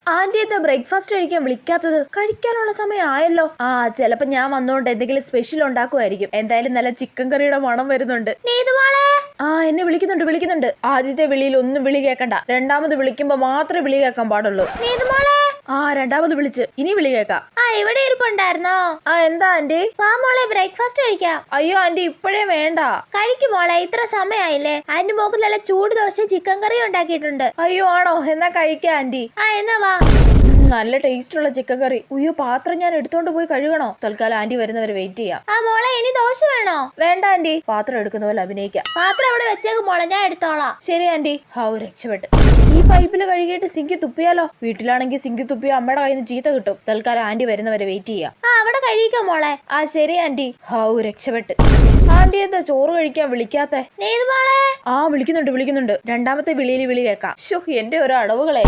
Anti എന്താ breakfast കഴിക്കാൻ വിളിക്കാത്തത്? കഴിക്കാനുള്ള സമയം ആയല്ലോ. ചിലപ്പോ ഞാൻ വന്നോണ്ട് എന്തെങ്കിലും സ്പെഷ്യൽ ഉണ്ടാക്കുമായിരിക്കും. എന്തായാലും നല്ല ചിക്കൻ കറിയുടെ മണം വരുന്നുണ്ട്. എന്നെ വിളിക്കുന്നുണ്ട്. ആദ്യത്തെ വിളിയിൽ ഒന്നും വിളി കേൾക്കണ്ട. രണ്ടാമത് വിളിക്കുമ്പോ മാത്രമേ വിളി കേൾക്കാൻ പാടുള്ളൂ. രണ്ടാമത് വിളിച്ച് ഇനി വിളി കേൾക്കാം. ഇവിടെ ഇരിപ്പുണ്ടായിരുന്നോ? എന്താ ആന്റി? വാ മോളെ, ബ്രേക്ക്ഫാസ്റ്റ് കഴിക്കാം. അയ്യോ ആന്റി, ഇപ്പോഴേ വേണ്ട. കഴിക്കും മോളെ, ഇത്ര സമയമായില്ലേ. ആന്റി മോക്ക് നല്ല ചൂട് ദോശ ചിക്കൻ കറി ഉണ്ടാക്കിയിട്ടുണ്ട്. അയ്യോ ആണോ? എന്നാ കഴിക്കാം ആന്റി. എന്നാ വാ. നല്ല ടേസ്റ്റ് ഉള്ള ചിക്കൻ കറി. അയ്യോ, പാത്രം ഞാൻ എടുത്തോണ്ട് പോയി കഴുകണോ? തൽക്കാലം ആന്റി വരുന്നവരെ വെയിറ്റ് ചെയ്യാം. മോളെ, ഇനി ദോശ വേണോ? വേണ്ട ആന്റി, പാത്രം എടുക്കുന്ന പോലെ അഭിനയിക്കാം. പാത്രം അവിടെ വെച്ചേക്ക് മോളെ, ഞാൻ എടുത്തോളാം. ശരി ആന്റി. രക്ഷപ്പെട്ട്. ഈ പൈപ്പിൽ കഴുകിയിട്ട് സിങ്കി തുപ്പിയാലോ? വീട്ടിലാണെങ്കിൽ സിങ്കി തുപ്പിയ അമ്മയുടെ കയ്യിൽ നിന്ന് ചീത്ത കിട്ടും. തൽക്കാലം ആന്റി വരുന്നവരെ വെയിറ്റ് ചെയ്യാം. അവിടെ കഴിക്കാം മോളെ. ശരി ആന്റി. രക്ഷപ്പെട്ട്. ആന്റി എന്താ ചോറ് കഴിക്കാൻ വിളിക്കാത്തെ? മോളെ. വിളിക്കുന്നുണ്ട്. രണ്ടാമത്തെ വിളിയിൽ വിളി കേക്കാം. എന്റെ ഒരു അടവുകളെ.